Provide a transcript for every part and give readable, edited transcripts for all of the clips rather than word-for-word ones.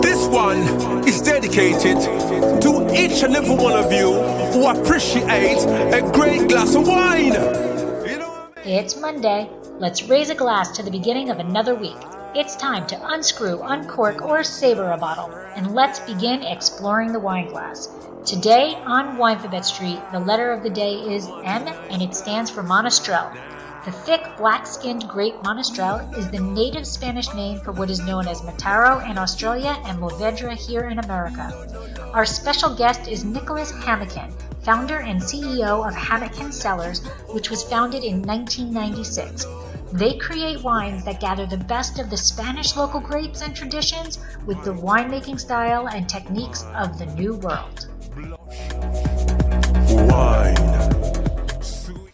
This one is dedicated to each and every one of you who appreciate a great glass of wine. It's Monday. Let's raise a glass to the beginning of another week. It's time to unscrew, uncork, or saber a bottle, and let's begin exploring the wine glass. Today on Winephabet Street, the letter of the day is M, and it stands for Monastrell. The thick, black-skinned grape Monastrell is the native Spanish name for what is known as Mataro in Australia and Mourvedre here in America. Our special guest is Nicholas Hammeken, founder and CEO of Hammeken Cellars, which was founded in 1996. They create wines that gather the best of the Spanish local grapes and traditions with the winemaking style and techniques of the New World.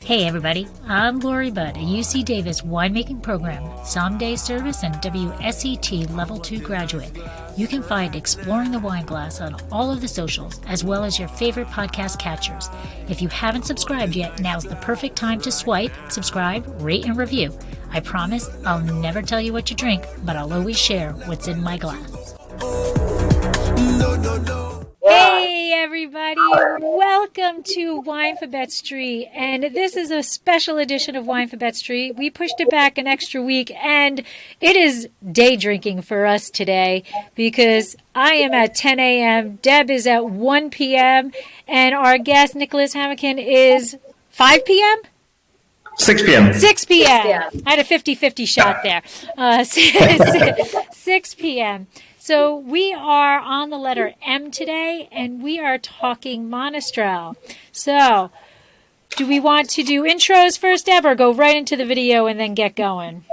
Hey everybody, I'm Lori Budd, a UC Davis winemaking program, someday service, and WSET Level 2 graduate. You can find Exploring the Wineglass on all of the socials, as well as your favorite podcast catchers. If you haven't subscribed yet, now's the perfect time to swipe, subscribe, rate, and review. I promise I'll never tell you what to drink, but I'll always share what's in my glass. Hey everybody, welcome to Winephabet Street, and this is a special edition of Winephabet Street. We pushed it back an extra week, and it is day drinking for us today because I am at 10 a.m., Deb is at 1 p.m., and our guest Nicholas Hammeken is 5 p.m.? 6 p.m. 6 p.m. I had a 50-50 shot there. 6 p.m. So we are on the letter M today, and we are talking Monastrell. So do we want to do intros first, Deb, or go right into the video and then get going?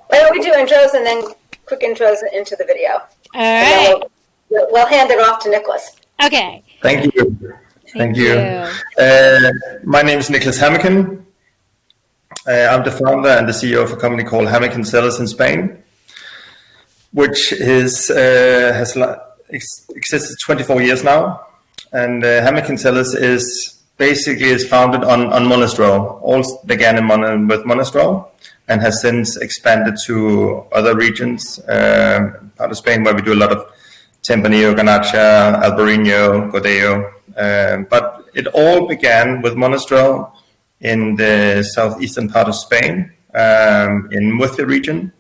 Why don't we do intros and then quick intros into the video? All right. We'll hand it off to Nicholas. Okay. Thank you. Thank you. My name is Nicholas Hammeken. I'm the founder and the CEO of a company called Hammeken Cellars in Spain, which has existed 24 years now. And Hammeken Cellars is founded on Monastrell. All began with Monastrell and has since expanded to other regions, part of Spain, where we do a lot of Tempranillo, Garnacha, Albarino, Godello. But it all began with Monastrell in the southeastern part of Spain, in Mourvedre region,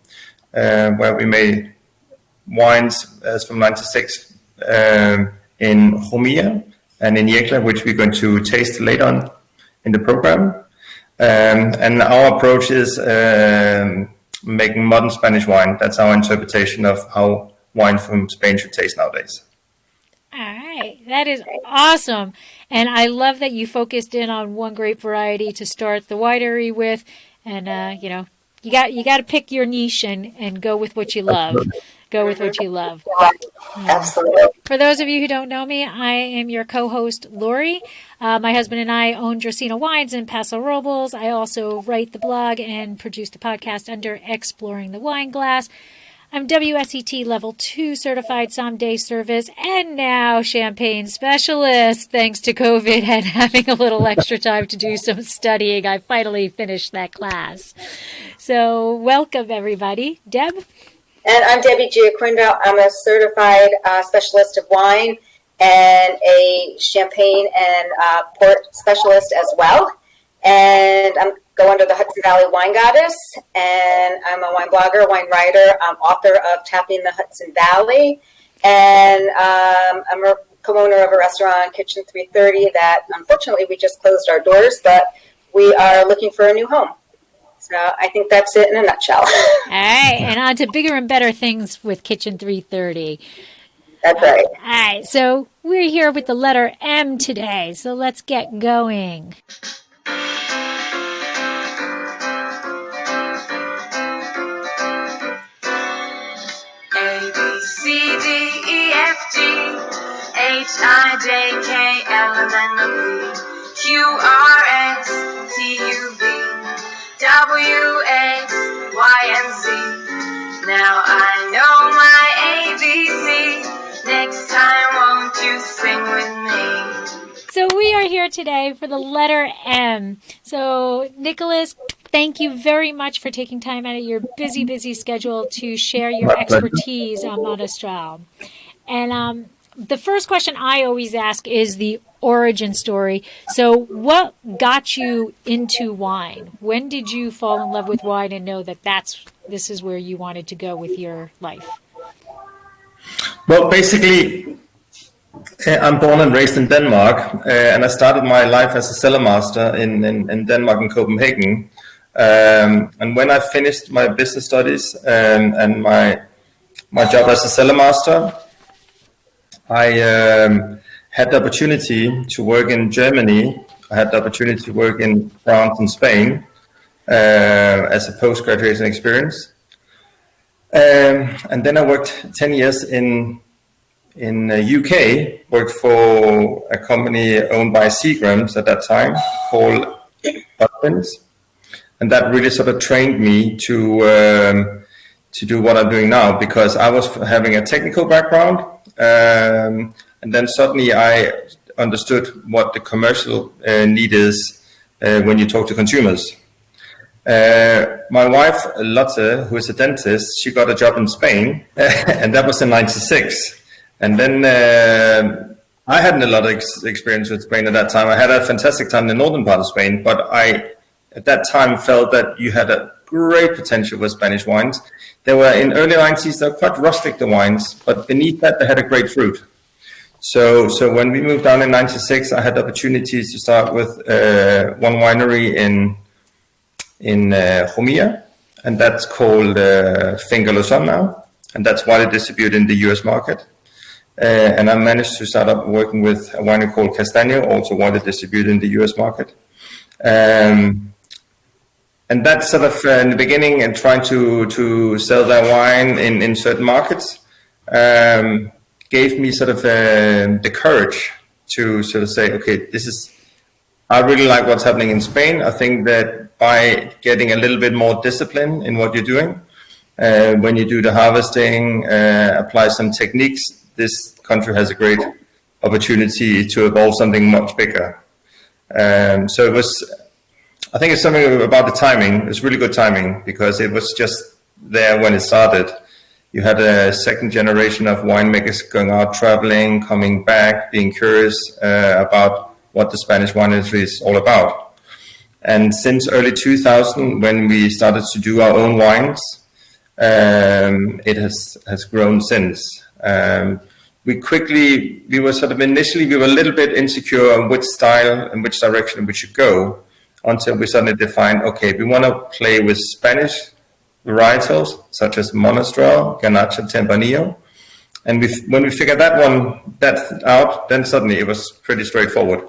where we made wines as from 96 in Romilla and in Yecla, which we're going to taste later on in the program. And our approach is making modern Spanish wine. That's our interpretation of how wine from Spain should taste nowadays. All right, that is awesome. And I love that you focused in on one grape variety to start the winery with. And, you got to pick your niche and go with what you love. Go with what you love. Absolutely. For those of you who don't know me, I am your co-host, Lori. My husband and I own Dracena Wines in Paso Robles. I also write the blog and produce the podcast under Exploring the Wineglass. I'm WSET Level 2 certified someday service and now champagne specialist. Thanks to COVID and having a little extra time to do some studying, I finally finished that class. So welcome, everybody. Deb? And I'm Debbie Giaquinto. I'm a certified specialist of wine and a champagne and port specialist as well. And I'm go under the Hudson Valley Wine Goddess, and I'm a wine blogger, wine writer. I'm author of Tapping the Hudson Valley, and I'm a co-owner of a restaurant, Kitchen 330, that unfortunately we just closed our doors, but we are looking for a new home. So I think that's it in a nutshell. All right, and on to bigger and better things with Kitchen 330. That's right. All right, so we're here with the letter M today, so let's get going. HIJKLMNOP, Now I know my ABC. Next time, won't you sing with me? So we are here today for the letter M. So Nicholas, thank you very much for taking time out of your busy schedule to share your My pleasure. expertise on Monastrell. And the first question I always ask is the origin story. So what got you into wine? When did you fall in love with wine and know that this is where you wanted to go with your life? Well, basically, I'm born and raised in Denmark, and I started my life as a cellar master in Denmark, in Copenhagen. And when I finished my business studies and my job as a cellar master, I had the opportunity to work in Germany. I had the opportunity to work in France and Spain as a post-graduation experience. And then I worked 10 years in UK, worked for a company owned by Seagrams at that time called PODBEAN. And that really sort of trained me to do what I'm doing now, because I was having a technical background. And then suddenly I understood what the commercial need is when you talk to consumers. My wife, Lotte, who is a dentist, she got a job in Spain, and that was in '96. And then I hadn't a lot of experience with Spain at that time. I had a fantastic time in the northern part of Spain, but I, at that time, felt that you had a great potential with Spanish wines. They were, in early 90s, they were quite rustic, the wines, but beneath that, they had a great fruit. So when we moved down in '96, I had the opportunity to start with one winery in Romia, and that's called Finca Luzon now, and that's widely distributed in the US market. And I managed to start up working with a winery called Castaño, also widely distributed in the US market. And that's sort of in the beginning, and trying to sell their wine in certain markets gave me sort of the courage to sort of say, okay, I really like what's happening in Spain. I think that by getting a little bit more discipline in what you're doing, when you do the harvesting, apply some techniques, this country has a great opportunity to evolve something much bigger. So it was, I think it's something about the timing. It's really good timing, because it was just there when it started. You had a second generation of winemakers going out, traveling, coming back, being curious about what the Spanish wine industry is all about. And since early 2000, when we started to do our own wines, it has grown since. We were sort of initially, we were a little bit insecure on which style and which direction we should go, until we suddenly defined, okay, we want to play with Spanish varietals such as Monastrell, Garnacha, Tempranillo. And when we figured that out, then suddenly it was pretty straightforward.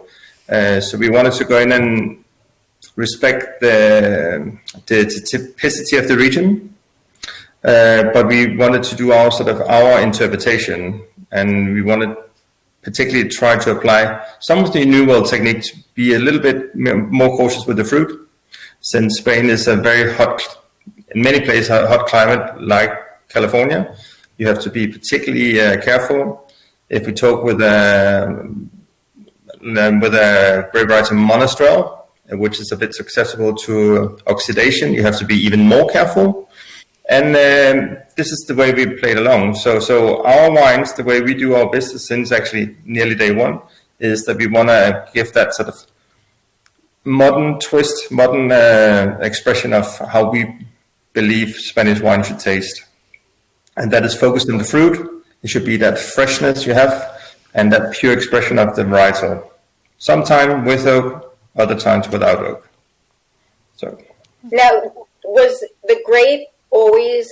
So we wanted to go in and respect the typicity of the region, but we wanted to do our interpretation, and we wanted particularly try to apply some of the New World technique to be a little bit more cautious with the fruit, since Spain is a very hot, in many places, a hot climate like California. You have to be particularly careful. If we talk with a grape variety Monastrell, which is a bit susceptible to oxidation, you have to be even more careful. And this is the way we played along. So our wines, the way we do our business since actually nearly day one, is that we want to give that sort of modern twist, modern expression of how we believe Spanish wine should taste. And that is focused on the fruit. It should be that freshness you have and that pure expression of the varietal. Sometimes with oak, other times without oak. So Now, was the grape always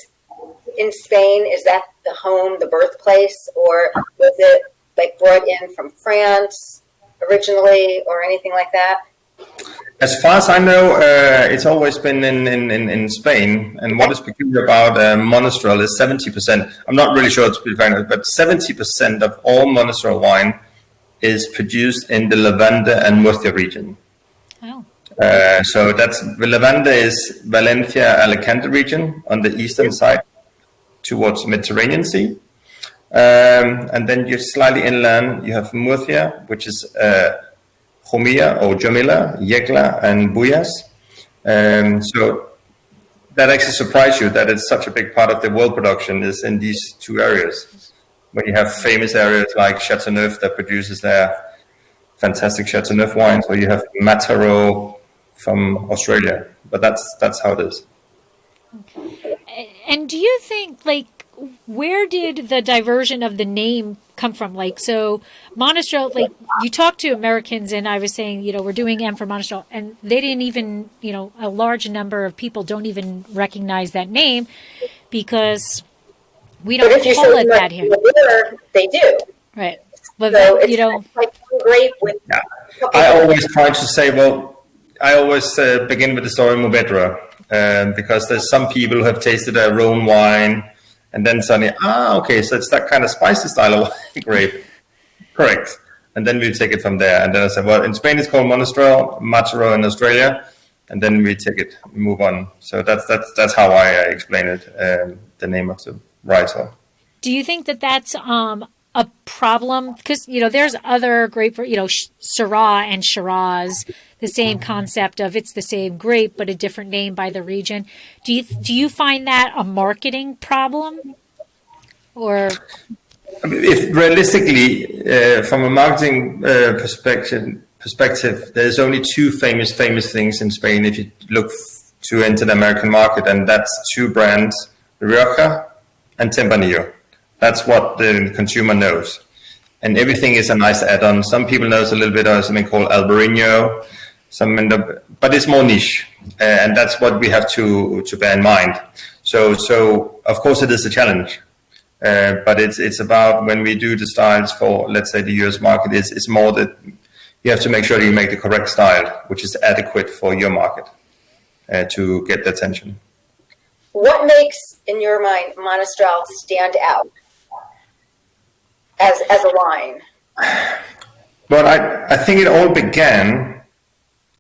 in Spain? Is that the home, the birthplace, or was it like brought in from France originally, or anything like that? as far as I know, it's always been in Spain. And what is peculiar about Monastrell is 70%. I'm not really sure it's pretty, but 70% of all Monastrell wine is produced in the Levante and Murcia region. Oh. So that's Levante is Valencia, Alicante region on the eastern side towards Mediterranean Sea. And then you're slightly inland, you have Murcia, which is Jumilla or Jumilla, Yecla and Buyas. So that actually surprised you that it's such a big part of the world production is in these two areas. When you have famous areas like Chateauneuf that produces their fantastic Chateauneuf wines, or you have Mataro from Australia. But that's how it is. And do you think, like, where did the diversion of the name come from? Like, so Monastrell, like, you talk to Americans, and I was saying, we're doing M for Monastrell, and they didn't even, a large number of people don't even recognize that name because we don't call it that here. They do. Right. But so it's like grape with. Yeah. I always try to say, I always begin with the story of Mourvedre, because there's some people who have tasted a Rhone wine and then suddenly, okay, so it's that kind of spicy style of grape. Correct. And then we take it from there. And then I said, well, in Spain it's called Monastrell, Mataro in Australia, and then we take it, move on. So that's how I explain it, the name of the varietal. Do you think that that's a problem? Because, there's other grape, Syrah and Shiraz, the same concept of it's the same grape, but a different name by the region. Do you find that a marketing problem? Or if realistically, from a marketing perspective, there's only two famous things in Spain if you look to enter the American market, and that's two brands, Rioja and Tempranillo. That's what the consumer knows. And everything is a nice add-on. Some people know a little bit of something called Albarino, but it's more niche. And that's what we have to bear in mind. So of course it is a challenge. But it's about when we do the styles for, let's say, the US market, it's more that you have to make sure that you make the correct style, which is adequate for your market to get the attention. What makes, in your mind, Monastrell stand out as a wine? Well, I think it all began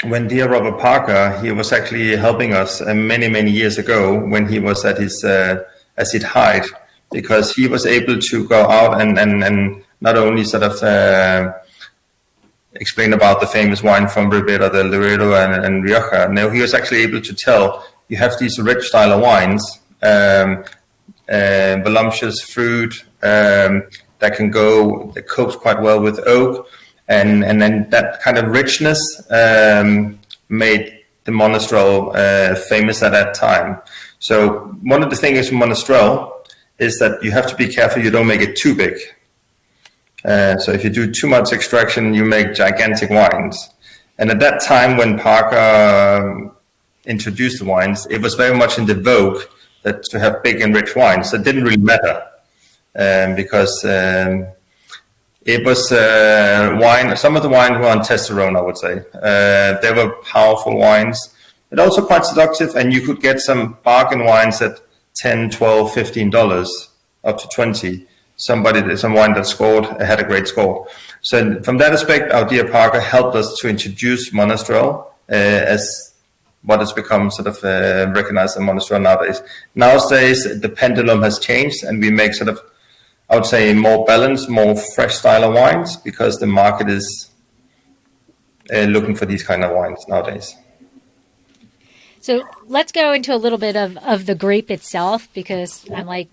when dear Robert Parker, he was actually helping us many years ago when he was at his height, because he was able to go out and not only sort of explain about the famous wine from Ribera del Duero and Rioja. No, he was actually able to tell you have these rich style of wines, voluptuous fruit that can go, that copes quite well with oak, and then that kind of richness made the Monastrell famous at that time. So one of the things with Monastrell is that you have to be careful you don't make it too big. So if you do too much extraction, you make gigantic wines. And at that time when Parker introduced the wines, it was very much in the vogue that to have big and rich wines. So it didn't really matter because it was wine. Some of the wines were on testosterone, I would say. They were powerful wines, but also quite seductive. And you could get some bargain wines at $10, $12, $15, up to $20. Some wine that had a great score. So from that aspect, our dear Parker helped us to introduce Monastrell as what has become sort of recognized in Monastrell nowadays. Nowadays, the pendulum has changed, and we make sort of, I would say, more balanced, more fresh style of wines, because the market is looking for these kind of wines nowadays. So let's go into a little bit of the grape itself, because I'm like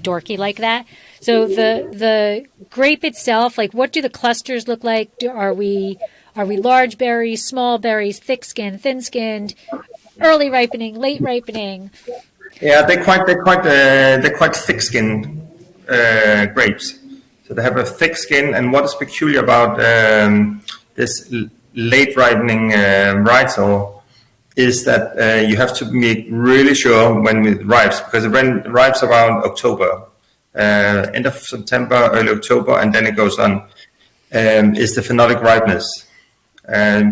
dorky like that. So the grape itself, like, what do the clusters look like? Are we large berries, small berries, thick skinned, thin skinned, early ripening, late ripening? Yeah, they're quite thick skinned grapes. So they have a thick skin, and what is peculiar about this late ripening varietal is that you have to make really sure when it ripes, because it ripes around October, end of September, early October, and then it goes on, is the phenolic ripeness.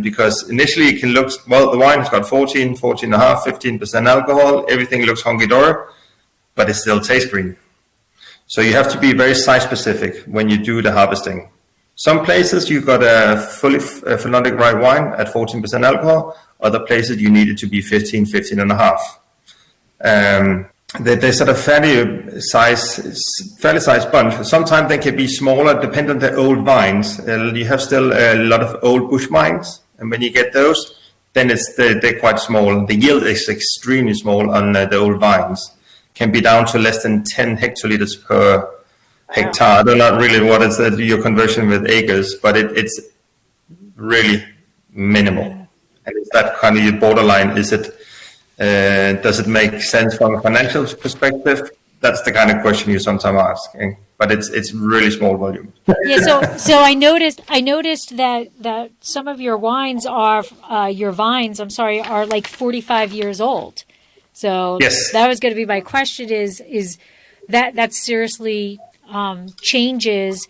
Because initially it can look, well, the wine's got 14.5, 15% alcohol, everything looks hunky-dory, but it still tastes green. So you have to be very site specific when you do the harvesting. Some places you got a fully phenolic ripe wine at 14% alcohol. Other places you need it to be 15.5. They're sort of fairly sized bunch. Sometimes they can be smaller, depending on the old vines. You have still a lot of old bush vines, and when you get those, then they're quite small. The yield is extremely small on the old vines. Can be down to less than 10 hectoliters per hectare. I don't know really what is your conversion with acres, but it's really minimal. And is that kind of your borderline? Is it? Does it make sense from a financial perspective? That's the kind of question you sometimes ask. But it's really small volume. Yeah. So I noticed that some of your wines are are like 45 years old. So yes. That was going to be my question. Is that seriously changes?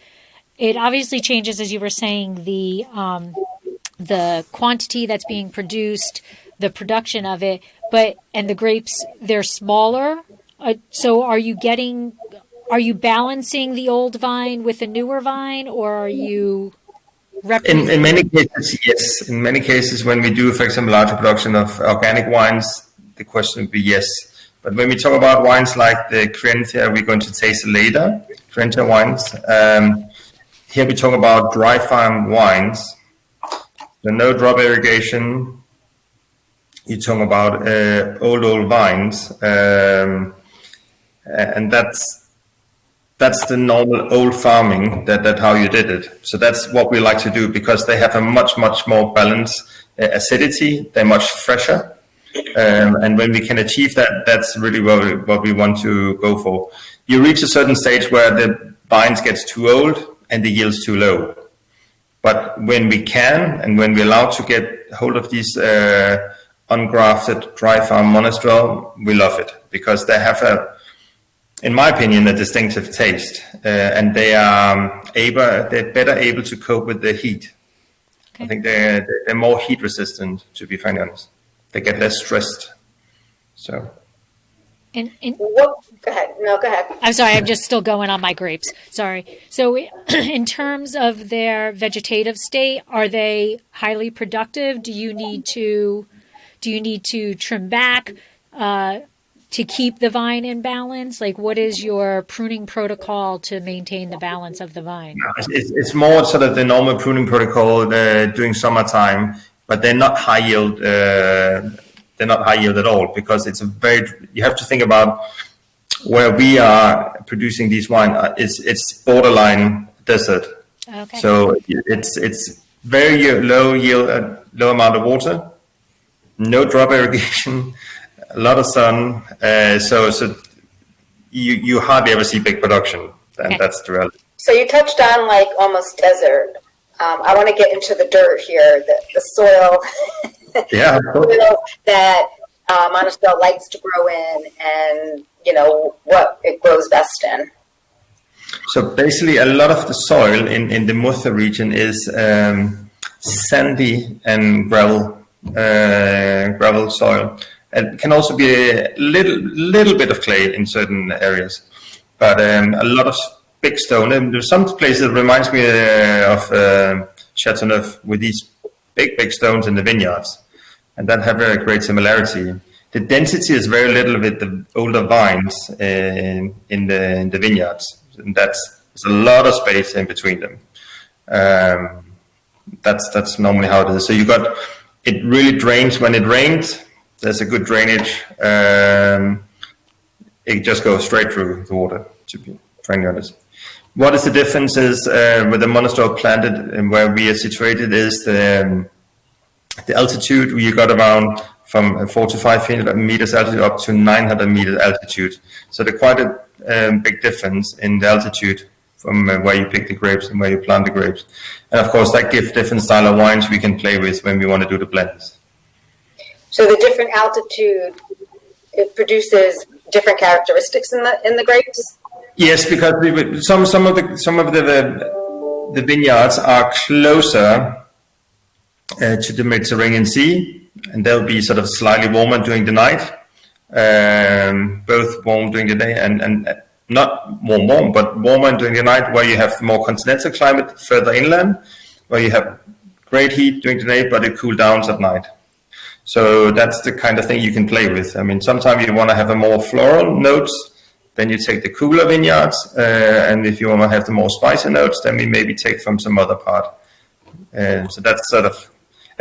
It obviously changes, as you were saying, the quantity that's being produced, the production of it, and the grapes, they're smaller. So are you balancing the old vine with the newer vine, or are you in many cases, yes. In many cases, when we do, for example, larger production of organic wines, the question would be yes. But when we talk about wines like the Criantia, we're going to taste later, Criantia wines. Here we talk about dry farm wines. So no drop irrigation. You talk about old vines, and that's the normal old farming. That's how you did it. So that's what we like to do, because they have a much more balanced acidity. They're much fresher, and when we can achieve that, that's really what we want to go for. You reach a certain stage where the vines gets too old and the yield's too low. But when we can, and when we're allowed to get hold of these ungrafted dry farm Monastrell, we love it, because they have in my opinion, a distinctive taste, and they're better able to cope with the heat. Okay. I think they're more heat resistant, to be frankly honest. They get less stressed. So. Go ahead. No, go ahead. I'm sorry. I'm just still going on my grapes. Sorry. So in terms of their vegetative state, are they highly productive? Do you need to trim back to keep the vine in balance? Like, what is your pruning protocol to maintain the balance of the vine? It's more sort of the normal pruning protocol during summertime, but they're not high yield. They're not high yield at all, because you have to think about where we are producing these wine. It's borderline desert. Okay. So it's very low yield, low amount of water, no drop irrigation, a lot of sun. So you hardly ever see big production, and that's the reality. So you touched on like almost desert. I want to get into the dirt here, the soil. Yeah, that Monastrell likes to grow in, and what it grows best in. So basically, a lot of the soil in the Mourvedre region is sandy and gravel soil. It can also be a little bit of clay in certain areas, but a lot of big stone. And there's some places that reminds me of Chateauneuf, with these big stones in the vineyards, and that have a great similarity. The density is very little with the older vines in the vineyards, and there's a lot of space in between them. That's normally how it is. So it really drains when it rains. There's a good drainage. It just goes straight through the water, to be frankly honest. What is the difference is with the Monastrell planted and where we are situated is the altitude. We got around from 4 to 500 meters altitude up to 900 meters altitude. So there's quite a big difference in the altitude from where you pick the grapes and where you plant the grapes. And of course, that gives different style of wines we can play with when we want to do the blends. So the different altitude, it produces different characteristics in the grapes? Yes, because some of the vineyards are closer to the Mediterranean Sea, and they'll be sort of slightly warmer during the night, both warm during the day and not warm, but warmer during the night, where you have more continental climate further inland, where you have great heat during the day, but it cools down at night. So that's the kind of thing you can play with. I mean, sometimes you want to have a more floral notes, then you take the cooler vineyards, and if you want to have the more spicy notes, then we maybe take from some other part. So that's sort of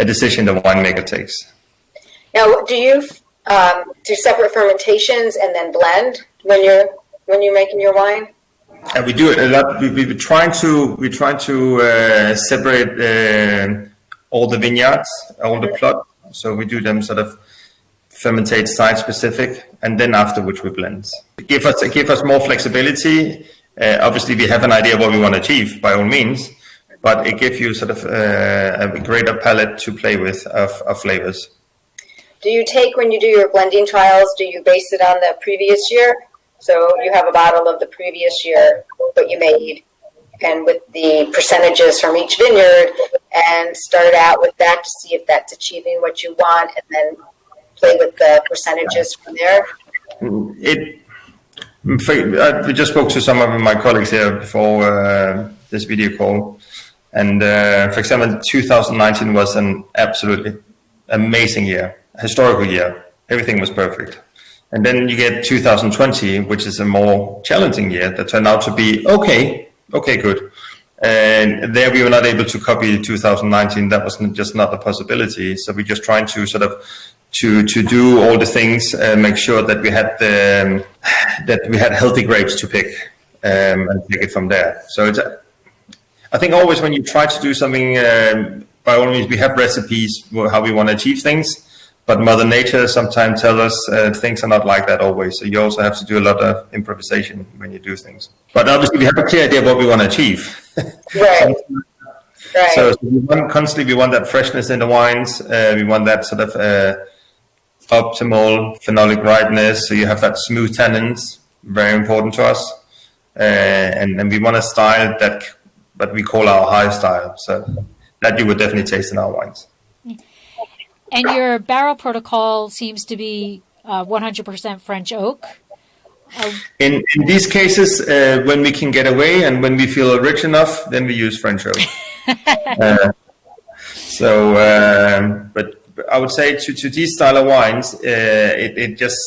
a decision the winemaker takes. Now, do you do separate fermentations and then blend when you're making your wine? And we do it a lot. We're trying to separate all the vineyards, all the plot. So we do them sort of fermentate site specific, and then afterwards we blend. It give us more flexibility. Obviously, we have an idea of what we want to achieve by all means, but it gives you sort of a greater palette to play with of flavors. Do you take, when you do your blending trials, do you base it on the previous year? So you have a bottle of the previous year, what you made, and with the percentages from each vineyard, and start out with that to see if that's achieving what you want, and then play with the percentages from there? We just spoke to some of my colleagues here before this video call, and for example, 2019 was an absolutely amazing year, historical year. Everything was perfect. And then you get 2020, which is a more challenging year that turned out to be okay, good. And there we were not able to copy 2019. That was just not a possibility. So we're just trying to sort of to do all the things, make sure that we had healthy grapes to pick, and take it from there. So I think always when you try to do something, by all means, we have recipes how we want to achieve things. But Mother Nature sometimes tells us things are not like that always. So you also have to do a lot of improvisation when you do things. But obviously we have a clear idea of what we want to achieve. Right. Right. So we want that freshness in the wines. We want that sort of optimal phenolic ripeness. So you have that smooth tannins, very important to us. And we want a style that we call our high style. So that you would definitely taste in our wines. And your barrel protocol seems to be 100% French oak. In these cases, when we can get away and when we feel rich enough, then we use French oak. But I would say to these style of wines, it just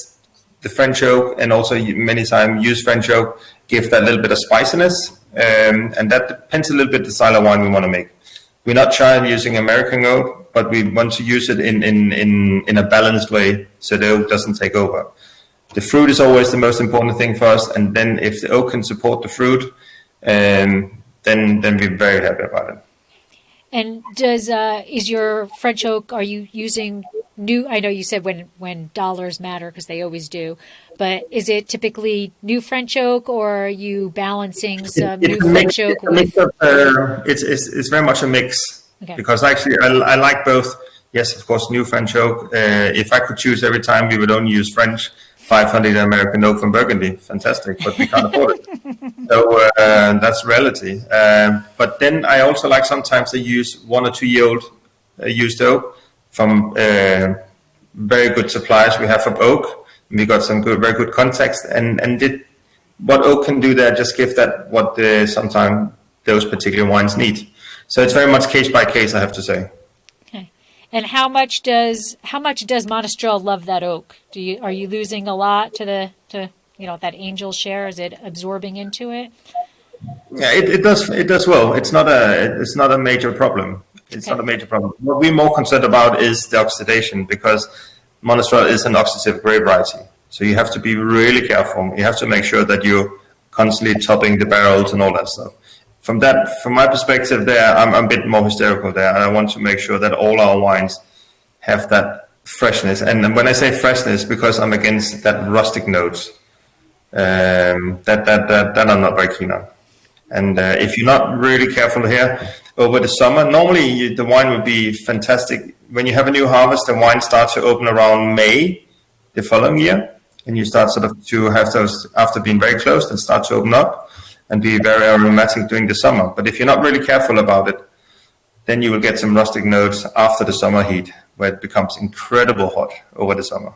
the French oak, and also many times use French oak, give that little bit of spiciness, and that depends a little bit the style of wine we want to make. We're not shy of using American oak, but we want to use it in a balanced way so the oak doesn't take over. The fruit is always the most important thing for us, and then if the oak can support the fruit, then we're very happy about it. And is your French oak, are you using new, I know you said when dollars matter, because they always do, but is it typically new French oak, or are you balancing some new French oak with? It's very much a mix, okay. Because actually I like both. Yes, of course, new French oak. If I could choose every time, we would only use French 500 American oak from Burgundy. Fantastic, but we can't afford it. So that's reality. But then I also like sometimes they use 1 or 2 year old used oak from very good suppliers we have from oak. We got some very good context, and what oak can do there, just give that what sometimes those particular wines need. So it's very much case by case, I have to say. Okay. And how much does Monastrell love that oak? Are you losing a lot to that angel share? Is it absorbing into it? Yeah, it does well. It's not a major problem. It's not a major problem. What we're more concerned about is the oxidation, because Monastrell is an oxidative grape variety. So you have to be really careful. You have to make sure that you're constantly topping the barrels and all that stuff. From my perspective there, I'm a bit more hysterical there. And I want to make sure that all our wines have that freshness. And when I say freshness, because I'm against that rustic notes, that I'm not very keen on. And if you're not really careful here, over the summer, normally the wine would be fantastic. When you have a new harvest, the wine starts to open around May the following year, and you start sort of to have those, after being very closed, and start to open up and be very aromatic during the summer. But if you're not really careful about it, then you will get some rustic notes after the summer heat, where it becomes incredible hot over the summer.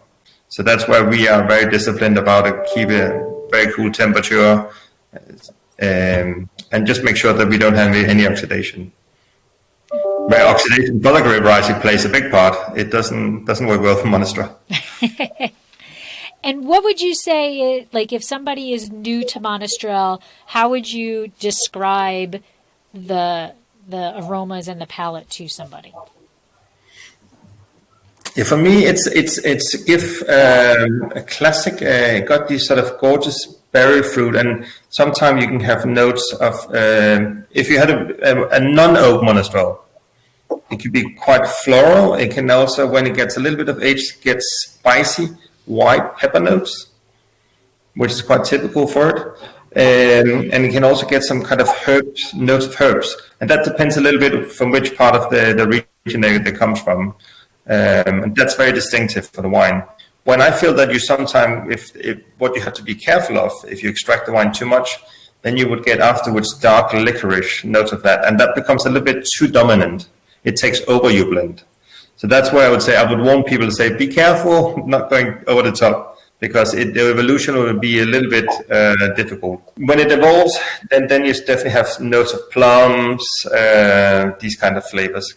So that's why we are very disciplined about it, keep a very cool temperature, and just make sure that we don't have any oxidation. Where oxidation for the grape variety plays a big part, it doesn't work well for Monastrell. And what would you say, like if somebody is new to Monastrell, how would you describe the aromas and the palate to somebody? Yeah, for me, it's give a classic. Got these sort of gorgeous berry fruit, and sometimes you can have notes of if you had a non-oak Monastrell, it can be quite floral. It can also, when it gets a little bit of age, get spicy white pepper notes, which is quite typical for it. And you can also get some kind of herbs, notes of herbs, and that depends a little bit from which part of the region they comes from. And that's very distinctive for the wine. When I feel that you sometimes, if what you have to be careful of, if you extract the wine too much, then you would get afterwards dark licorice notes of that, and that becomes a little bit too dominant. It takes over your blend. So that's why I would say, I would warn people to say, be careful, not going over the top, because the evolution will be a little bit difficult. When it evolves, then you definitely have notes of plums, these kind of flavors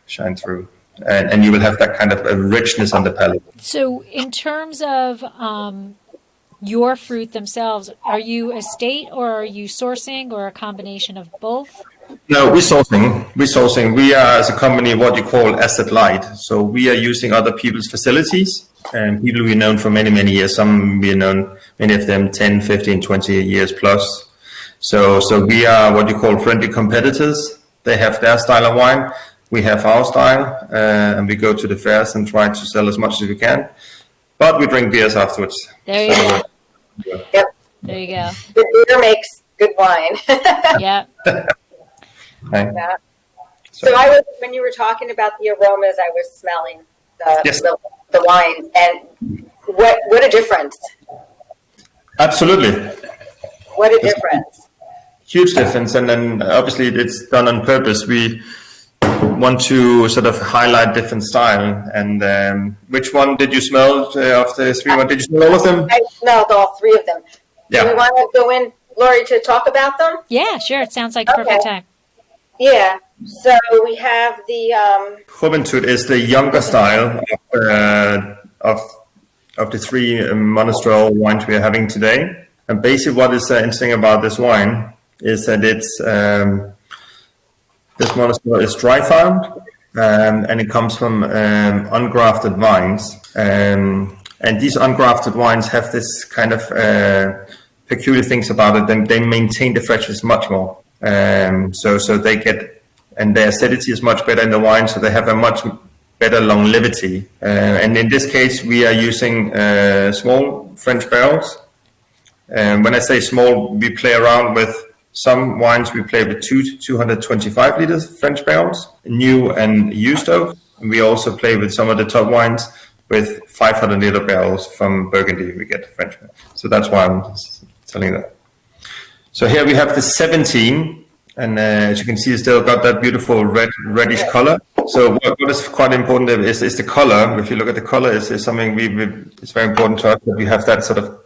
shine through. And you will have that kind of a richness on the palate. So in terms of your fruit themselves, are you estate or are you sourcing or a combination of both? No, we're sourcing. We are, as a company, what you call asset light. So we are using other people's facilities and people we've known for many, many years. Some we've known, many of them 10, 15, 20 years plus. So we are what you call friendly competitors. They have their style of wine. We have our style, and we go to the fairs and try to sell as much as we can. But we drink beers afterwards. There you go. Yep. There you go. Good beer makes good wine. Yeah. Yeah. So when you were talking about the aromas, I was smelling the wine, and what a difference! Absolutely. What a difference! Huge difference, and then obviously it's done on purpose. We want to sort of highlight different style. And which one did you smell of the three? Did you smell all of them? I smelled all three of them. Yeah. Do we want to go in, Laurie, to talk about them? Yeah, sure. It sounds like a perfect time. Yeah. So we have the Juventud is the younger style of the three Monastrell wines we are having today. And basically, what is interesting about this wine is that it's this Monastrell is dry farmed, and it comes from ungrafted vines. And these ungrafted wines have this kind of peculiar things about it. They maintain the freshness much more. So they get, and their acidity is much better in the wine, so they have a much better longevity. And in this case, we are using small French barrels. When I say small, we play around with some wines. We play with 225 liters French barrels, new and used oak. And we also play with some of the top wines with 500 liter barrels from Burgundy. We get French barrels. So that's why I'm telling that. So here we have the 17, and as you can see, it's still got that beautiful reddish color. So what is quite important is the color. If you look at the color, is something it's very important to us that we have that sort of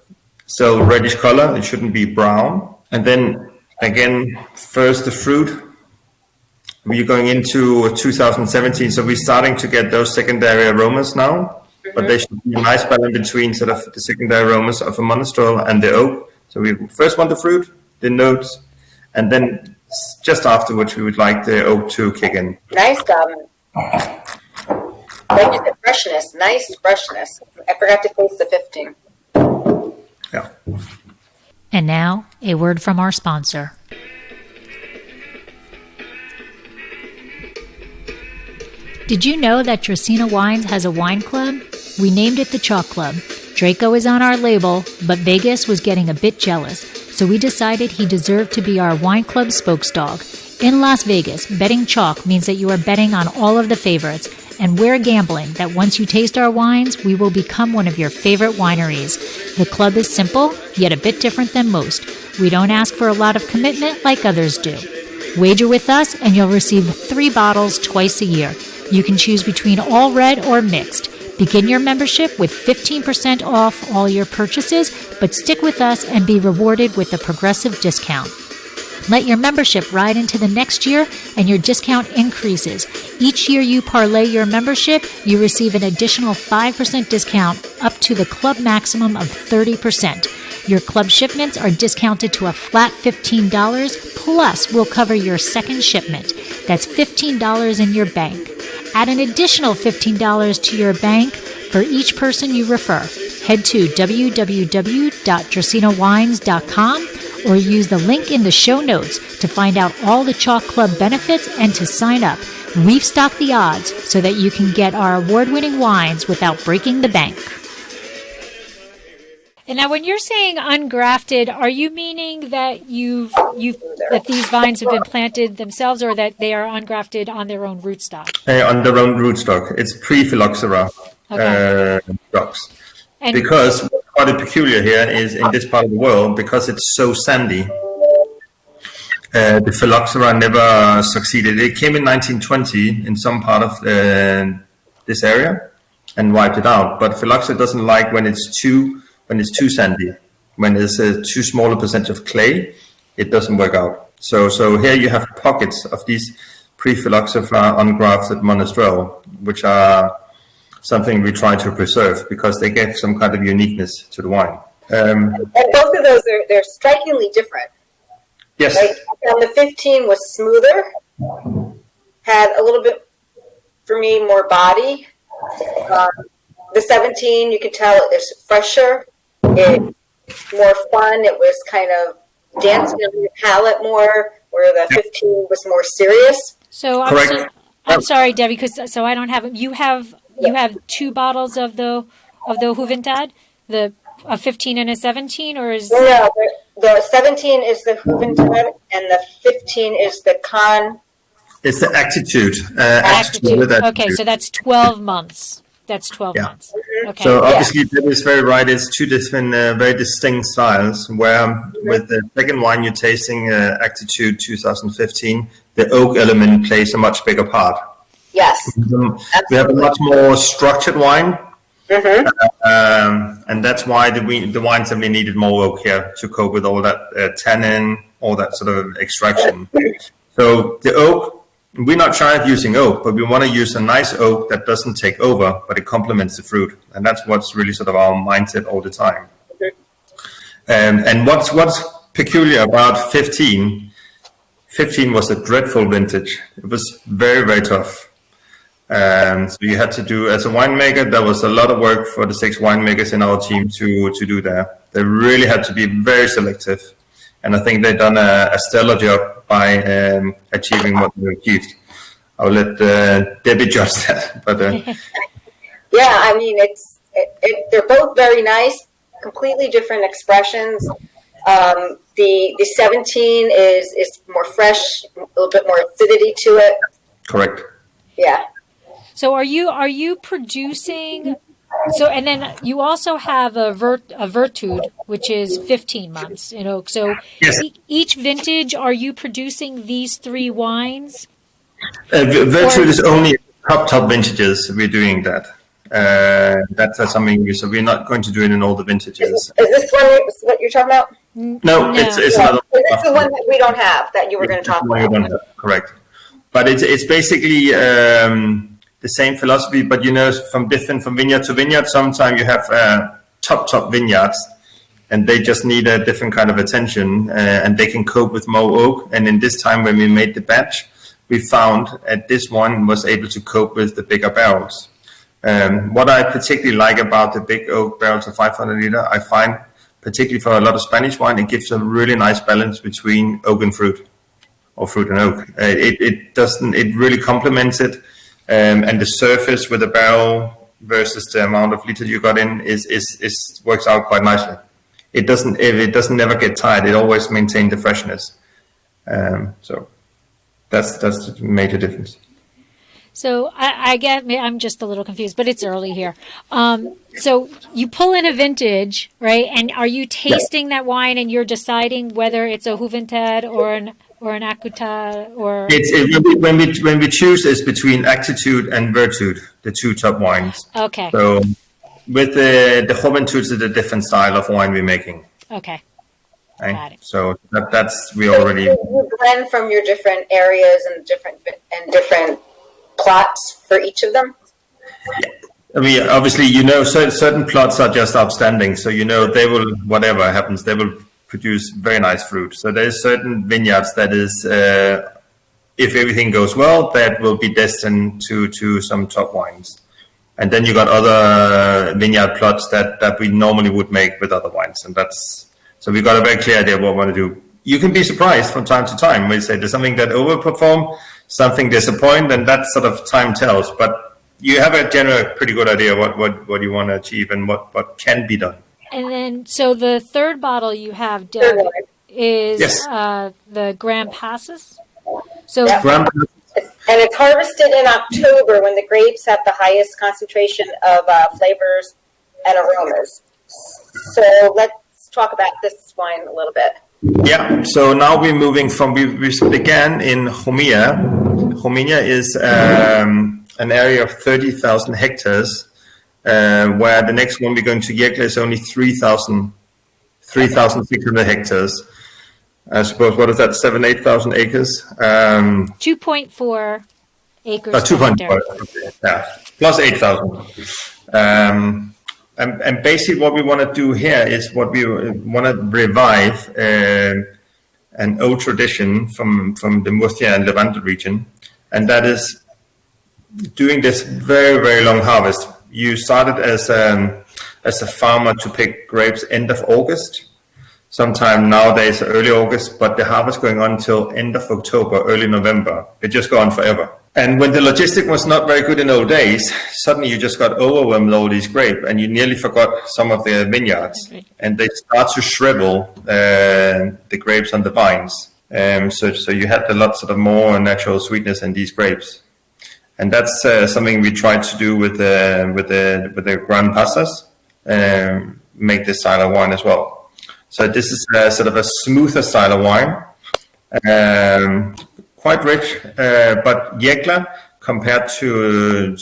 still reddish color. It shouldn't be brown. And then again, first the fruit. We're going into 2017, so we're starting to get those secondary aromas now. But there should be a nice balance between sort of the secondary aromas of a Monastrell and the oak. So we first want the fruit, the notes, and then just afterwards we would like the oak to kick in. Nice, like you said, freshness, nice freshness. I forgot to taste the 15. Yeah. And now, a word from our sponsor. Did you know that Dracaena Wines has a wine club? We named it the Chalk Club. Draco is on our label, but Vegas was getting a bit jealous, so we decided he deserved to be our wine club spokesdog. In Las Vegas, betting chalk means that you are betting on all of the favorites, and we're gambling that once you taste our wines, we will become one of your favorite wineries. The club is simple, yet a bit different than most. We don't ask for a lot of commitment like others do. Wager with us, and you'll receive 3 bottles twice a year. You can choose between all red or mixed. Begin your membership with 15% off all your purchases, but stick with us and be rewarded with a progressive discount. Let your membership ride into the next year and your discount increases. Each year you parlay your membership, you receive an additional 5% discount up to the club maximum of 30%. Your club shipments are discounted to a flat $15, plus we'll cover your second shipment. That's $15 in your bank. add an additional $15 to your bank for each person you refer. Head to www.dracinowines.com or use the link in the show notes to find out all the Chalk Club benefits and to sign up. We've stocked the odds so that you can get our award-winning wines without breaking the bank. And now when you're saying ungrafted, are you meaning that that these vines have been planted themselves, or that they are ungrafted on their own rootstock? On their own rootstock. It's pre-phylloxera stocks. And because what's quite peculiar here is in this part of the world, because it's so sandy, the phylloxera never succeeded. It came in 1920 in some part of this area and wiped it out. But phylloxera doesn't like when it's too sandy. When there's a too small a percentage of clay, it doesn't work out. So here you have pockets of these pre-phylloxera ungrafted Monastrell, which are something we try to preserve because they give some kind of uniqueness to the wine. And both of those they're strikingly different. Yes. Like, the 15 was smoother, had a little bit, for me, more body. The 17, you could tell it is fresher, it's more fun. It was kind of dancing on your palate more, where the 15 was more serious. So I'm sorry, Debbie, because I don't have them. You have 2 bottles of the Juventud, a 15 and a 17, or is no? The 17 is the Juventud, and the 15 is the Con. It's the Attitude. Attitude. Okay, so that's 12 months. That's 12 months. Okay. So obviously, Debbie is very right. It's 2 different, very distinct styles. Where with the second wine you're tasting, Attitude 2015, the oak element plays a much bigger part. Yes. We have a much more structured wine. And that's why the wines that we needed more oak here to cope with all that tannin, all that sort of extraction. So the oak, we're not shy of using oak, but we want to use a nice oak that doesn't take over, but it complements the fruit. And that's what's really sort of our mindset all the time. And what's peculiar about 15 was a dreadful vintage. It was very, very tough. So you had to do, as a winemaker, there was a lot of work for the 6 winemakers in our team to do that. They really had to be very selective. And I think they've done a stellar job by achieving what they achieved. I'll let Debbie judge that. But yeah, I mean, they're both very nice, completely different expressions. The 17 is more fresh, a little bit more acidity to it. Correct. Yeah. So are you producing? So, and then you also have a Virtud, which is 15 months in oak. So yes. Each vintage, are you producing these 3 wines? Virtud is only top vintages. We're doing that. That's something. So we're not going to do it in all the vintages. Is this one what you're talking about? No. It's another. It's the one that we don't have that you were going to talk about. Correct. But it's basically the same philosophy, but from vineyard to vineyard. Sometimes you have top vineyards, and they just need a different kind of attention, and they can cope with more oak. And in this time, when we made the batch, we found that this one was able to cope with the bigger barrels. What I particularly like about the big oak barrels of 500 liter, I find, particularly for a lot of Spanish wine, it gives a really nice balance between oak and fruit, or fruit and oak. It really complements it. And the surface with the barrel versus the amount of liter you got in is works out quite nicely. It doesn't never get tired. It always maintains the freshness. So that's the major difference. So I get, I'm just a little confused, but it's early here. So you pull in a vintage, right? And are you tasting that wine and you're deciding whether it's a Juventud or an Acuta, or when we choose, it's between Attitude and Virtud, the 2 top wines. Okay. So with the Juventud is a different style of wine we're making. Okay. Right? Got it. So that's we already. You blend from your different areas and different plots for each of them. Yeah. I mean, obviously, certain plots are just outstanding. So they will, whatever happens, they will produce very nice fruit. So there's certain vineyards that is if everything goes well, that will be destined to some top wines. And then you got other vineyard plots that we normally would make with other wines. And so we got a very clear idea of what we want to do. You can be surprised from time to time. We say there's something that overperform, something disappoint, and that sort of time tells. But you have a general pretty good idea what you want to achieve and what can be done. And then, so the third bottle you have, Deb, is the Grand Passes. So and it's harvested in October when the grapes have the highest concentration of flavors and aromas. So let's talk about this wine a little bit. Yeah, so now we're moving from, we began in Romia. Romia is an area of 30,000 hectares, where the next one we're going to Yekla is only 3,600 hectares. I suppose, what is that, 8,000 acres? 2.4 acres. 2.4, okay. Yeah, plus 8,000. And basically what we want to do here is what we want to revive an old tradition from the Mourvedre and Levante region, and that is doing this very, very long harvest. You started as a farmer to pick grapes end of August, sometime nowadays early August, but the harvest going on until end of October, early November. It just go on forever. And when the logistic was not very good in old days, suddenly you just got overwhelmed with all these grapes, and you nearly forgot some of the vineyards, and they start to shrivel the grapes on the vines. So you had a lot sort of more natural sweetness in these grapes, and that's something we tried to do with the Grand Passes, make this style of wine as well. So this is sort of a smoother style of wine, quite rich, but Yekla, compared to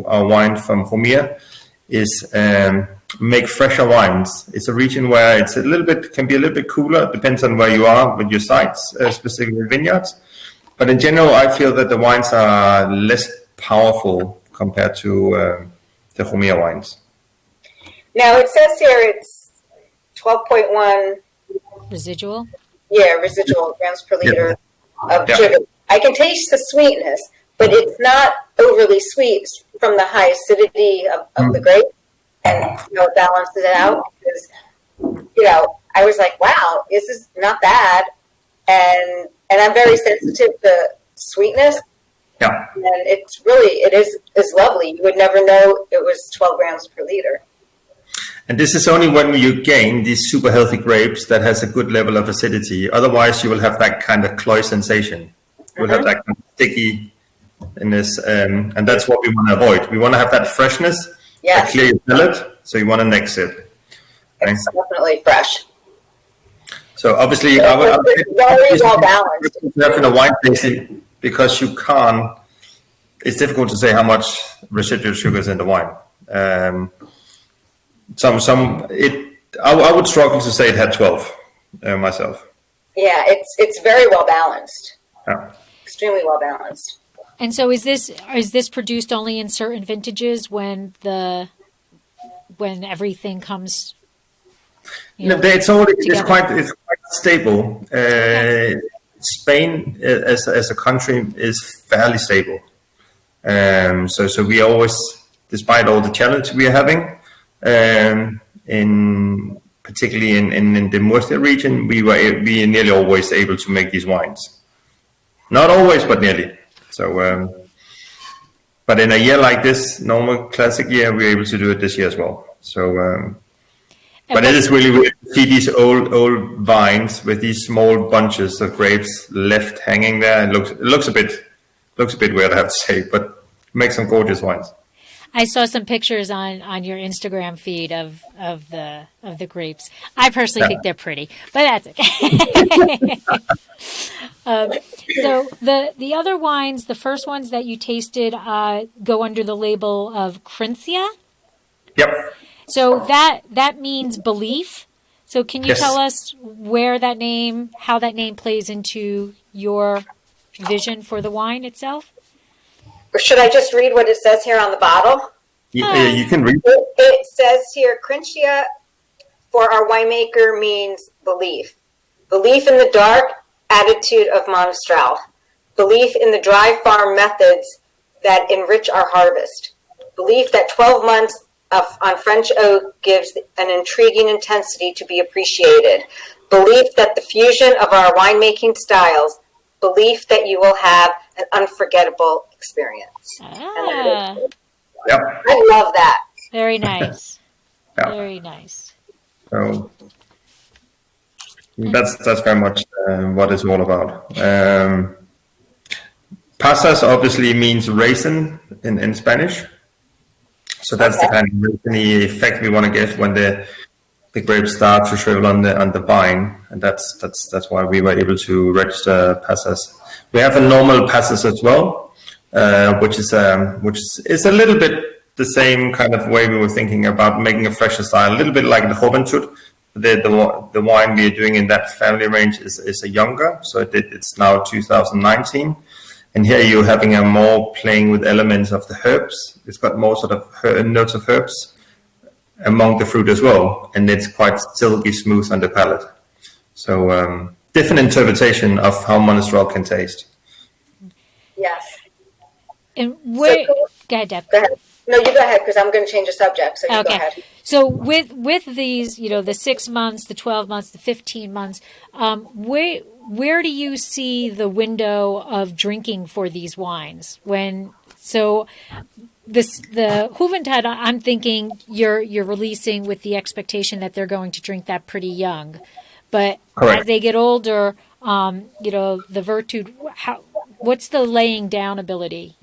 our wine from Romia, is make fresher wines. It's a region where it's can be a little bit cooler. It depends on where you are with your sites, specifically vineyards. But in general, I feel that the wines are less powerful compared to the Romia wines. Now it says here it's 12.1 residual. Yeah, residual grams per liter of sugar. I can taste the sweetness, but it's not overly sweet from the high acidity of the grape, and it balances it out. Because I was like, wow, this is not bad, and I'm very sensitive to sweetness. Yeah, and it's lovely. You would never know it was 12 grams per liter. And this is only when you gain these super healthy grapes that has a good level of acidity. Otherwise, you will have that kind of cloy sensation. You will have that kind of stickiness, and that's what we want to avoid. We want to have that freshness, a clear palate, so you want to next it. It's definitely fresh. So obviously, very well balanced. In a wine tasting, because you can't. It's difficult to say how much residual sugar is in the wine. I would struggle to say it had 12 myself. Yeah, it's very well balanced. Yeah. Extremely well balanced. And so is this produced only in certain vintages when everything comes? It's quite stable. Spain as a country is fairly stable. So we always, despite all the challenges we are having, particularly in the Mourvedre region, we are nearly always able to make these wines. Not always, but nearly. So, but in a year like this, normal classic year, we're able to do it this year as well. So, but it is really weird to see these old vines with these small bunches of grapes left hanging there. It looks a bit weird, I have to say, but it makes some gorgeous wines. I saw some pictures on your Instagram feed of the grapes. I personally think they're pretty, but that's okay. So the other wines, the first ones that you tasted, go under the label of Crinthia. Yep. So that means belief. So can you tell us how that name plays into your vision for the wine itself? Or should I just read what it says here on the bottle? Yeah, you can read. It says here, Crinthia for our winemaker means belief. Belief in the dark attitude of Monastrell. belief in the dry farm methods that enrich our harvest, belief that 12 months on French oak gives an intriguing intensity to be appreciated, belief that the fusion of our winemaking styles, belief that you will have an unforgettable experience. Ah, Yep. I love that. very nice. Yeah. Very nice. So that's very much what it's all about. Pasas obviously means raisin in Spanish. So that's the kind of raisiny effect we want to get when the grapes start to shrivel on the vine, and that's why we were able to register pasas. We have a normal pasas as well, which is a little bit the same kind of way we were thinking about making a fresher style, a little bit like the Juventud. The wine we are doing in that family range is a younger, so it's now 2019. And here you're having a more playing with elements of the herbs. It's got more sort of notes of herbs among the fruit as well. And it's quite silky smooth on the palate. So different interpretation of how Monastrell can taste. Yes. And where? So- Go ahead, Deb. Go ahead. No, you go ahead, because I'm going to change the subject. So you go ahead. So with these, the 6 months, the 12 months, the 15 months, where do you see the window of drinking for these wines? The Juventud, I'm thinking you're releasing with the expectation that they're going to drink that pretty young, but Correct. as they get older, the Virtud, what's the laying down ability?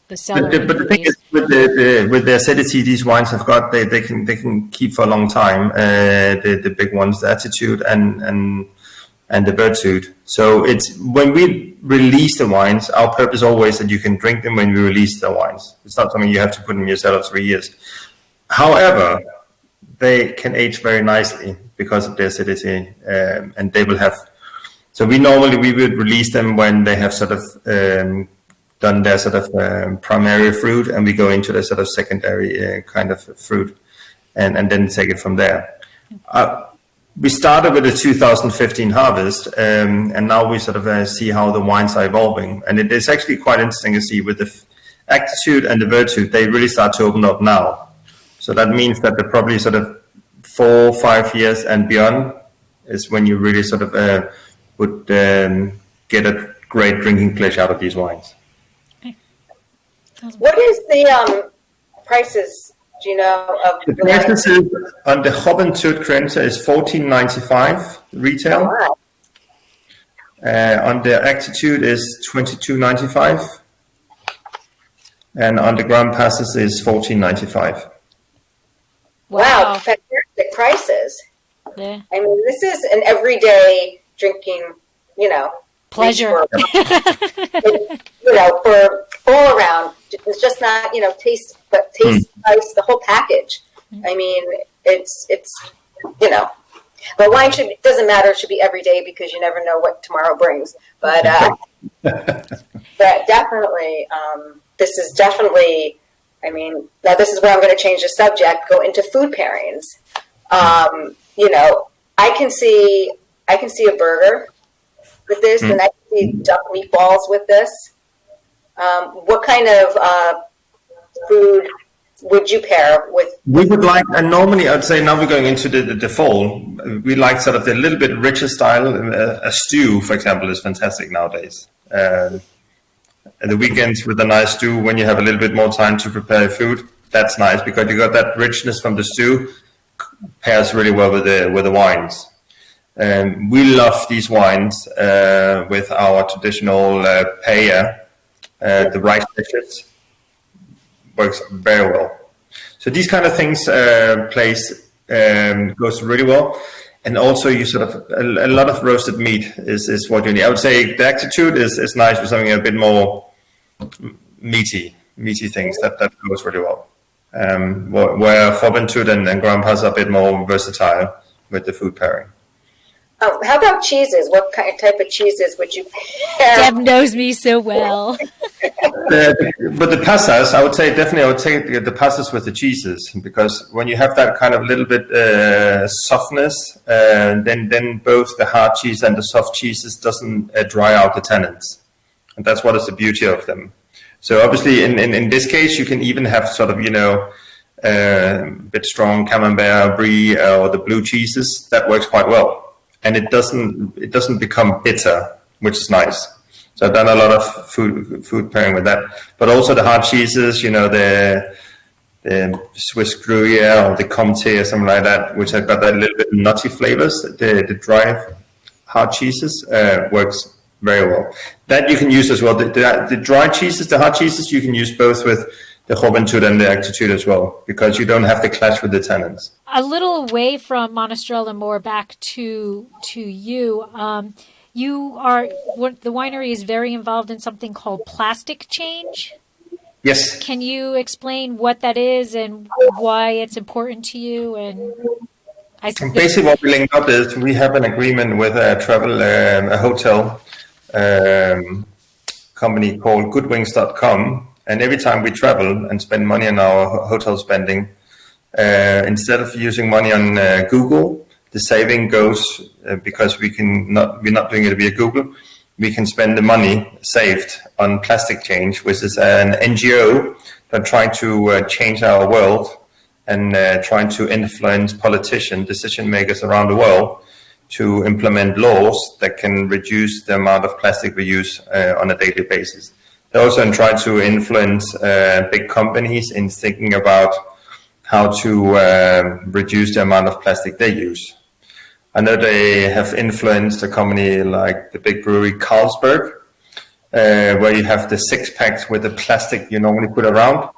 The cellar. But the thing is, with the acidity these wines have got, they can keep for a long time. The big ones, the Attitude and the Virtud. So it's when we release the wines, our purpose always that you can drink them when we release the wines. It's not something you have to put in your cellar 3 years. However, they can age very nicely because of the acidity, and they will have. So we would release them when they have sort of done their sort of primary fruit, and we go into the sort of secondary kind of fruit, and then take it from there. We started with the 2015 harvest, and now we sort of see how the wines are evolving. And it is actually quite interesting to see with the Attitude and the Virtud, they really start to open up now. So that means that they're probably sort of 4 or 5 years and beyond is when you really sort of would get a great drinking pleasure out of these wines. What is the prices, do you know, of The prices on the Juventud Grenze is $14.95 retail. Oh, wow. On the Attitude is $22.95, and on the Grand Passes is $14.95. Wow, fantastic prices. Yeah. I mean, this is an everyday drinking, Pleasure. For all around. It's just not, taste, but taste, price, the whole package. I mean, it's but wine doesn't matter. It should be every day because you never know what tomorrow brings. But, but definitely, this is definitely, now this is where I'm going to change the subject, go into food pairings. I can see a burger with this, and I can see duck meatballs with this. What kind of food would you pair with? We would like, and normally I'd say now we're going into the fall, we like sort of the little bit richer style. A stew, for example, is fantastic nowadays. And the weekends with a nice stew, when you have a little bit more time to prepare food, that's nice because you got that richness from the stew, pairs really well with the wines. We love these wines with our traditional paella. The rice dishes works very well. So these kind of things goes really well. And also you sort of, a lot of roasted meat is what you need. I would say the Attitude is nice for something a bit more meaty things. That goes really well. Where Juventud and Grand Pas are a bit more versatile with the food pairing. How about cheeses? What type of cheeses would you pair? Deb knows me so well. But the pastas, I would take the pastas with the cheeses, because when you have that kind of little bit softness, then both the hard cheese and the soft cheeses doesn't dry out the tannins. And that's what is the beauty of them. So obviously in this case, you can even have sort of, a bit strong camembert, brie, or the blue cheeses. That works quite well. And it doesn't become bitter, which is nice. So I've done a lot of food pairing with that. But also the hard cheeses, the Swiss Gruyere or the Comté or something like that, which have got that little bit nutty flavors. The dry hard cheeses works very well. That you can use as well. The dry cheeses, the hard cheeses, you can use both with the Juventud and the Actitude as well, because you don't have to clash with the tannins. A little away from Monastrell and more back to you. You are, the winery is very involved in something called plastic change. Yes. Can you explain what that is and why it's important to you? And basically what we linked up is we have an agreement with a hotel company called goodwings.com. And every time we travel and spend money on our hotel spending, instead of using money on Google, the saving goes because we're not doing it via Google. We can spend the money saved on plastic change, which is an NGO that trying to change our world and trying to influence politicians, decision makers around the world to implement laws that can reduce the amount of plastic we use on a daily basis. They also try to influence big companies in thinking about how to reduce the amount of plastic they use. I know they have influenced a company like the big brewery Carlsberg, where you have the 6-packs with the plastic you normally put around.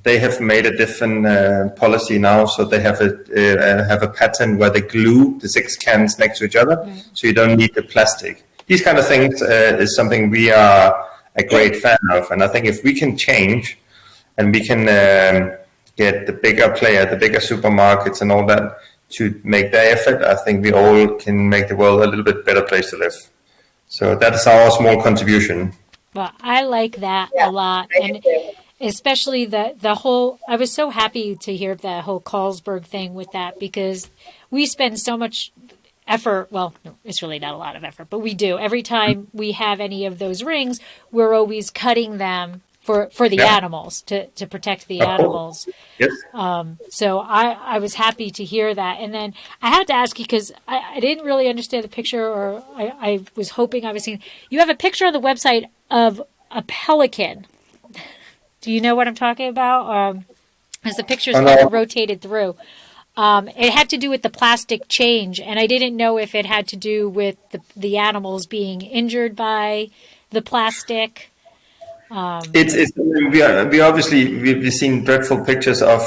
They have made a different policy now, so they have a pattern where they glue the 6 cans next to each other, so you don't need the plastic. These kind of things is something we are a great fan of, and I think if we can change and we can get the bigger player, the bigger supermarkets and all that to make their effort, I think we all can make the world a little bit better place to live. So that's our small contribution. Well, I like that a lot, and especially the whole, I was so happy to hear that whole Carlsberg thing with that, because we spend so much effort. Well, no, it's really not a lot of effort, but we do. Every time we have any of those rings, we're always cutting them for the animals, to protect the animals. Yes. So I was happy to hear that. And then I had to ask you, because I didn't really understand the picture, or I was hoping I was seeing. You have a picture on the website of a pelican. Do you know what I'm talking about? As the picture's kind of rotated through. It had to do with the plastic change, and I didn't know if it had to do with the animals being injured by the plastic. We've seen dreadful pictures of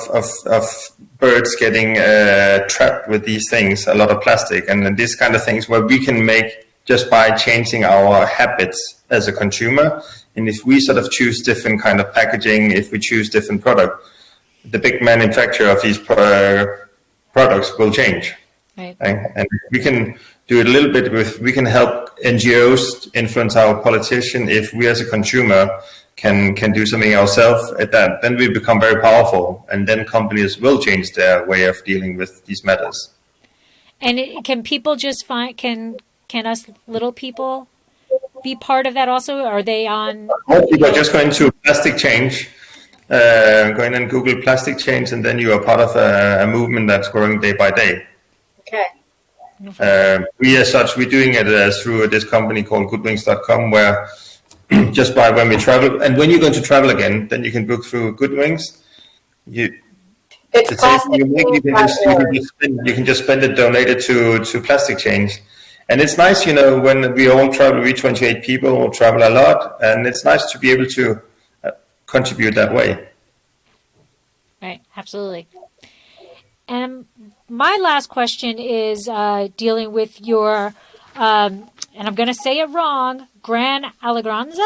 birds getting trapped with these things, a lot of plastic, and these kind of things where we can make just by changing our habits as a consumer. And if we sort of choose different kind of packaging, if we choose different product, the big manufacturer of these products will change. Right. And we can do it a little bit we can help NGOs influence our politician. If we as a consumer can do something ourselves at that, then we become very powerful, and then companies will change their way of dealing with these matters. And can people just can us little people be part of that also? Are they on? Most people are just going to plastic change, going and Google plastic change, and then you are part of a movement that's growing day by day. Okay. We as such, we're doing it through this company called goodwings.com, where just by when we travel, and when you're going to travel again, then you can book through Goodwings. You can just spend it donated to plastic change. And it's nice, when we all travel, we 28 people all travel a lot, and it's nice to be able to contribute that way. Right, absolutely. And my last question is dealing with your, and I'm going to say it wrong, Gran Alegranza?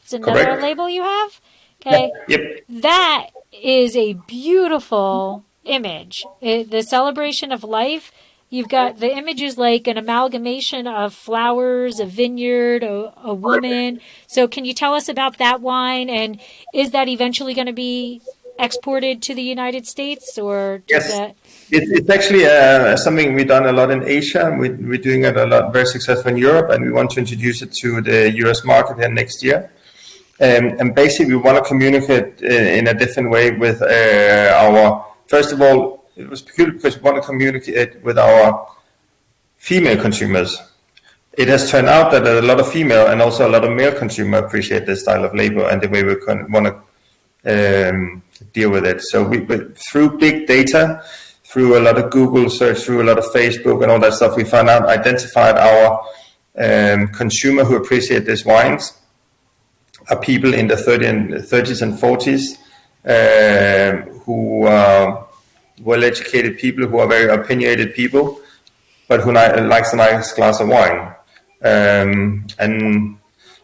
It's another Correct. label you have? Okay. Yep. That is a beautiful image. The celebration of life. You've got the image is like an amalgamation of flowers, a vineyard, a woman. So can you tell us about that wine? And is that eventually going to be exported to the United States, or does Yes. that? It's actually something we've done a lot in Asia. We're doing it a lot, very successful in Europe, and we want to introduce it to the US market here next year. And basically, we want to communicate in a different way with our. First of all, it was peculiar because we want to communicate with our female consumers. It has turned out that a lot of female and also a lot of male consumers appreciate this style of label and the way we want to deal with it. So we through big data, through a lot of Google search, through a lot of Facebook and all that stuff, we identified our consumer who appreciate these wines are people in the 30s and 40s who are well-educated people, who are very opinionated people, but who likes a nice glass of wine. And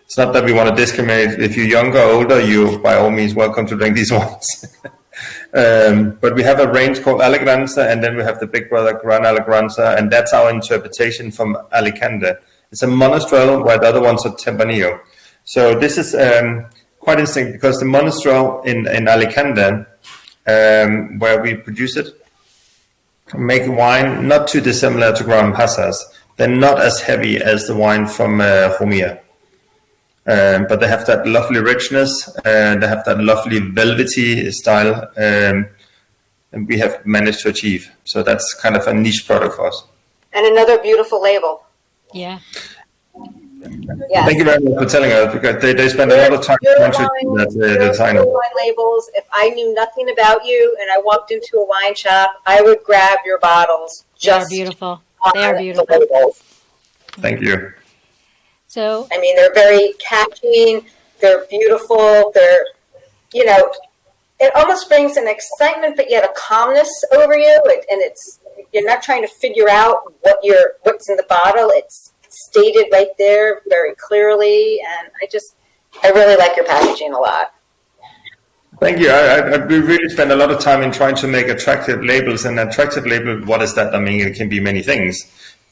it's not that we want to discriminate. If you're younger or older, you by all means welcome to drink these wines. But we have a range called Alegranza, and then we have the big brother Gran Alegranza, and that's our interpretation from Alicante. It's a Monastrell, where the other ones are Tempranillo. So this is quite interesting because the Monastrell in Alicante, where we produce it, make wine not too dissimilar to Gran Pasas. They're not as heavy as the wine from Romia. But they have that lovely richness, and they have that lovely velvety style, and we have managed to achieve. So that's kind of a niche product for us. And another beautiful label. Yeah. Yes. Thank you very much for telling us, because they spend a lot of time trying to do that design. Wine labels. If I knew nothing about you and I walked into a wine shop, I would grab your bottles. Just They are beautiful. on They are the beautiful. labels. Thank you. So I mean, they're very catching. They're beautiful. They're, it almost brings an excitement, but yet a calmness over you. And you're not trying to figure out what's in the bottle. It's stated right there very clearly. And I really like your packaging a lot. Thank you. We really spend a lot of time in trying to make attractive labels. And attractive label, what is that? I mean, it can be many things.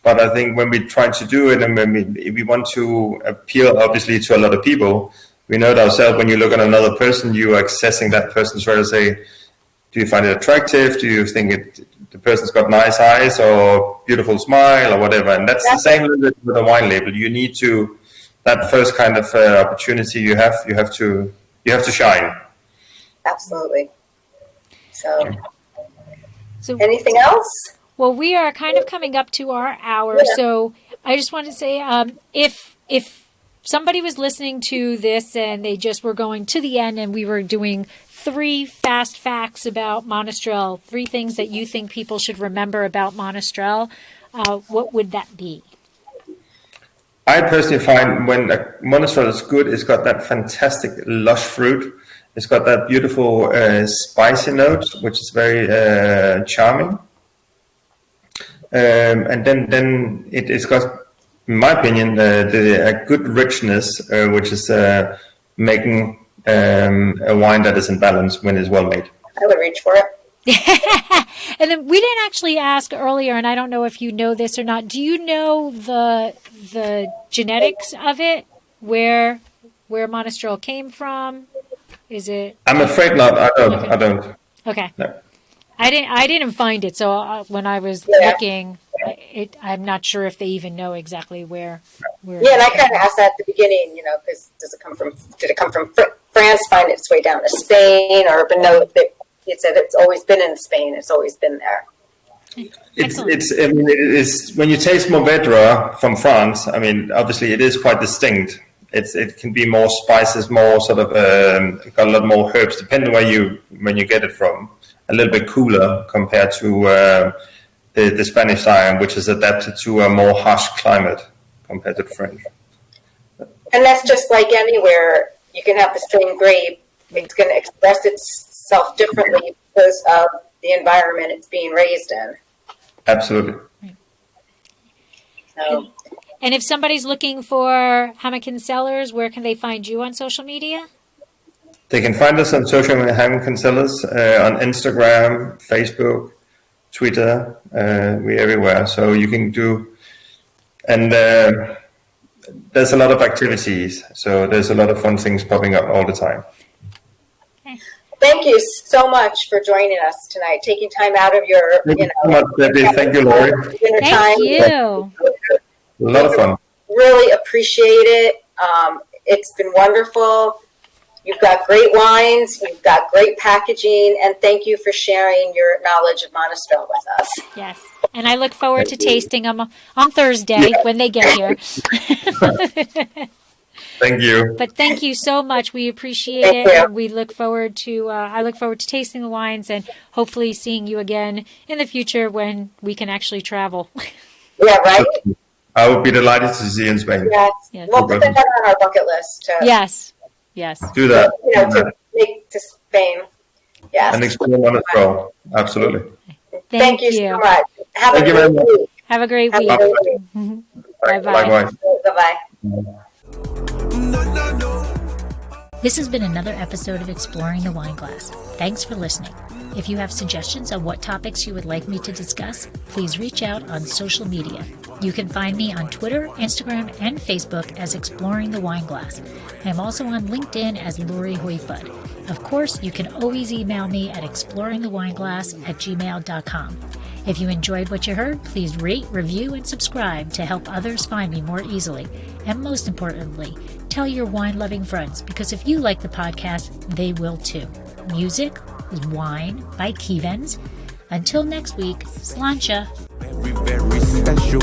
But I think when we try to do it, and when we want to appeal, obviously, to a lot of people, we know it ourselves. When you look at another person, you are accessing that person's trying to say, do you find it attractive? Do you think the person's got nice eyes or beautiful smile or whatever? And that's the same with a wine label. You need to, that first kind of opportunity you have to shine. Absolutely. So anything else? Well, we are kind of coming up to our hour, so I just want to say, if somebody was listening to this and they just were going to the end and we were doing 3 fast facts about Monastrell, 3 things that you think people should remember about Monastrell, what would that be? I personally find when a Monastrell is good, it's got that fantastic lush fruit. It's got that beautiful spicy note, which is very charming. And then it's got, in my opinion, a good richness, which is making a wine that is in balance when it's well made. I would reach for it. And then we didn't actually ask earlier, and I don't know if you know this or not. Do you know the genetics of it? Where Monastrell came from? Is it? I'm afraid not. I don't. Okay. No. I didn't find it, so when I was looking, I'm not sure if they even know exactly where. Yeah, and I kind of asked that at the beginning, because did it come from France, find its way down to Spain, or but no, it said it's always been in Spain. It's always been there. It's when you taste Mourvedre from France. I mean, obviously, it is quite distinct. It can be more spices, more sort of got a lot more herbs, depending when you get it from. A little bit cooler compared to the Spanish style, which is adapted to a more harsh climate compared to the French. And that's just like anywhere. You can have the same grape. It's going to express itself differently because of the environment it's being raised in. Absolutely. So. And if somebody's looking for Hammeken Cellars, where can they find you on social media? They can find us on social media, Hammeken Cellars, on Instagram, Facebook, Twitter. We're everywhere. So you can do, and there's a lot of activities. So there's a lot of fun things popping up all the time. Thank you so much for joining us tonight, taking time out of your, Thank you so much, Debbie. Thank you, Lori. dinner time. Thank you. A lot of fun. Really appreciate it. It's been wonderful. You've got great wines, you've got great packaging, and thank you for sharing your knowledge of Monastrell with us. Yes. And I look forward to tasting them on Thursday when they get here. Thank you. But thank you so much. We appreciate Thank it. you. And we look forward to, I look forward to tasting the wines and hopefully seeing you again in the future when we can actually travel. Yeah, right? I would be delighted to see you in Spain. Yes. Yes. We'll put that on our bucket list to, Yes. Yes. Do that. to make to Spain. Yes. And explore Monastrell. Absolutely. Thank you so much. Have Thank a you very great much. week. Have a great Have week. a great week. Bye-bye. Likewise. Bye-bye. This has been another episode of Exploring the Wine Glass. Thanks for listening. If you have suggestions on what topics you would like me to discuss, please reach out on social media. You can find me on Twitter, Instagram, and Facebook as Exploring the Wine Glass. I'm also on LinkedIn as Lori Hoyfud. Of course, you can always email me at exploringthewineglass@gmail.com. If you enjoyed what you heard, please rate, review, and subscribe to help others find me more easily. And most importantly, tell your wine-loving friends, because if you like the podcast, they will too. Music is Wine by Kevens. Until next week, Sláinte. Very, very special.